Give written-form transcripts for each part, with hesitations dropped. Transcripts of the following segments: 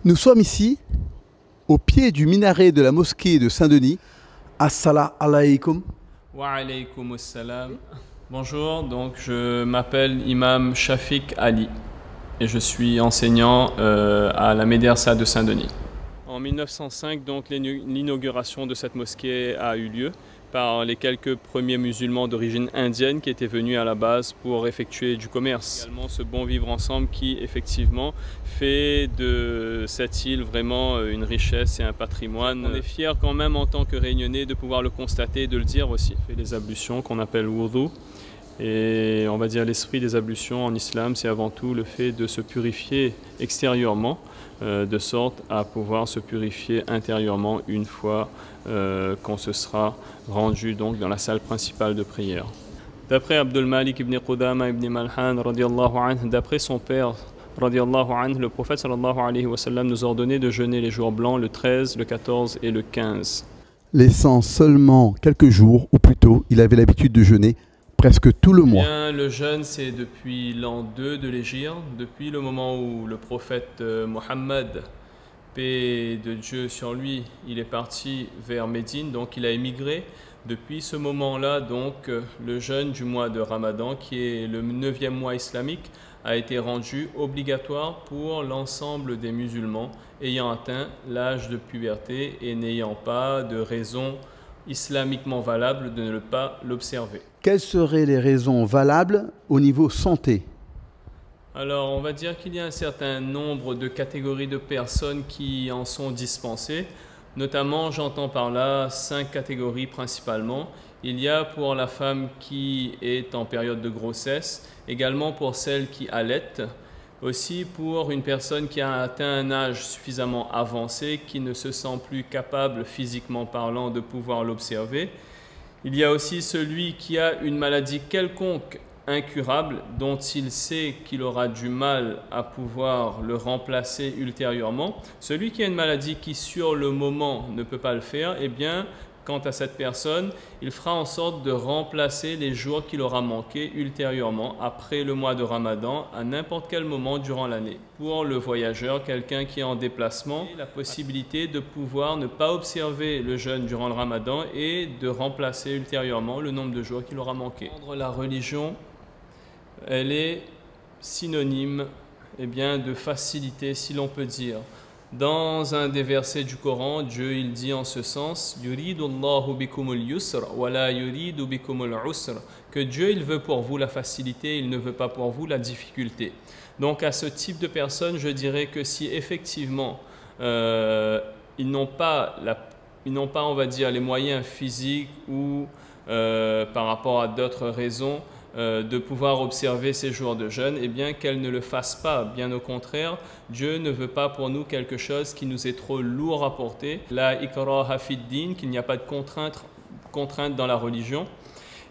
Nous sommes ici, au pied du minaret de la mosquée de Saint-Denis. Assalamu alaikum. Wa alaykoum assalam. Bonjour, donc je m'appelle Imam Shafiq Ali et je suis enseignant à la Médersa de Saint-Denis. En 1905, donc l'inauguration de cette mosquée a eu lieu par les quelques premiers musulmans d'origine indienne qui étaient venus à la base pour effectuer du commerce. Également ce bon vivre ensemble qui effectivement fait de cette île vraiment une richesse et un patrimoine. On est fiers quand même en tant que Réunionnais de pouvoir le constater et de le dire aussi. On fait les ablutions qu'on appelle wudu. Et on va dire l'esprit des ablutions en islam, c'est avant tout le fait de se purifier extérieurement, de sorte à pouvoir se purifier intérieurement une fois qu'on se sera rendu donc dans la salle principale de prière. D'après Abdul Malik ibn Qudama ibn Malhan, d'après son père, le prophète sallallahu alayhi wa sallam nous a ordonné de jeûner les jours blancs le 13, le 14 et le 15. Laissant seulement quelques jours, ou plutôt, il avait l'habitude de jeûner presque tout le mois. Bien, le jeûne, c'est depuis l'an 2 de l'Hégire, depuis le moment où le prophète Mohammed, paix de Dieu sur lui, il est parti vers Médine, donc il a émigré. Depuis ce moment-là, donc, le jeûne du mois de Ramadan, qui est le 9e mois islamique, a été rendu obligatoire pour l'ensemble des musulmans ayant atteint l'âge de puberté et n'ayant pas de raison islamiquement valable de ne pas l'observer. Quelles seraient les raisons valables au niveau santé? Alors, on va dire qu'il y a un certain nombre de catégories de personnes qui en sont dispensées. Notamment, j'entends par là 5 catégories principalement. Il y a pour la femme qui est en période de grossesse, également pour celle qui allaite, aussi pour une personne qui a atteint un âge suffisamment avancé, qui ne se sent plus capable physiquement parlant de pouvoir l'observer. Il y a aussi celui qui a une maladie quelconque incurable dont il sait qu'il aura du mal à pouvoir le remplacer ultérieurement. Celui qui a une maladie qui sur le moment ne peut pas le faire, eh bien, quant à cette personne, il fera en sorte de remplacer les jours qu'il aura manqué ultérieurement, après le mois de Ramadan, à n'importe quel moment durant l'année. Pour le voyageur, quelqu'un qui est en déplacement, la possibilité de pouvoir ne pas observer le jeûne durant le Ramadan et de remplacer ultérieurement le nombre de jours qu'il aura manqué. La religion, elle est synonyme de facilité, si l'on peut dire. Dans un des versets du Coran, Dieu il dit en ce sens que Dieu il veut pour vous la facilité, il ne veut pas pour vous la difficulté. Donc à ce type de personnes, je dirais que si effectivement ils n'ont pas, on va dire, les moyens physiques ou par rapport à d'autres raisons, de pouvoir observer ces jours de jeûne, eh bien qu'elle ne le fasse pas. Bien au contraire, Dieu ne veut pas pour nous quelque chose qui nous est trop lourd à porter. La ikraha fid din, qu'il n'y a pas de contrainte dans la religion.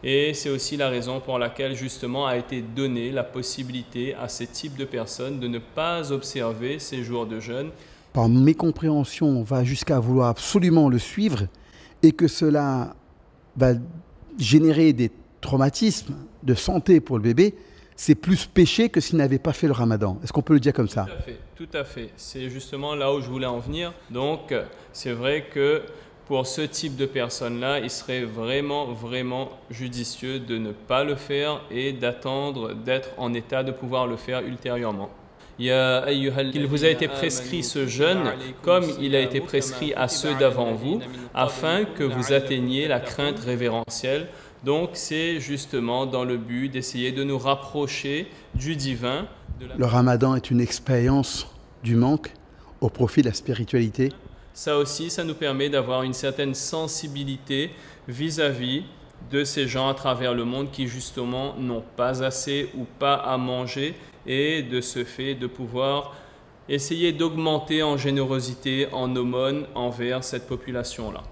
Et c'est aussi la raison pour laquelle justement a été donnée la possibilité à ces types de personnes de ne pas observer ces jours de jeûne. Par mécompréhension, on va jusqu'à vouloir absolument le suivre et que cela va générer des traumatisme de santé pour le bébé, c'est plus péché que s'il n'avait pas fait le Ramadan. Est-ce qu'on peut le dire comme ça? Tout à fait. C'est justement là où je voulais en venir. Donc, c'est vrai que pour ce type de personnes-là, il serait vraiment judicieux de ne pas le faire et d'attendre d'être en état de pouvoir le faire ultérieurement. Il vous a été prescrit ce jeûne comme il a été prescrit à ceux d'avant vous, afin que vous atteigniez la crainte révérentielle. Donc c'est justement dans le but d'essayer de nous rapprocher du divin. Le Ramadan est une expérience du manque au profit de la spiritualité. Ça aussi, ça nous permet d'avoir une certaine sensibilité vis-à-vis de ces gens à travers le monde qui justement n'ont pas assez ou pas à manger, et de ce fait de pouvoir essayer d'augmenter en générosité, en aumône envers cette population-là.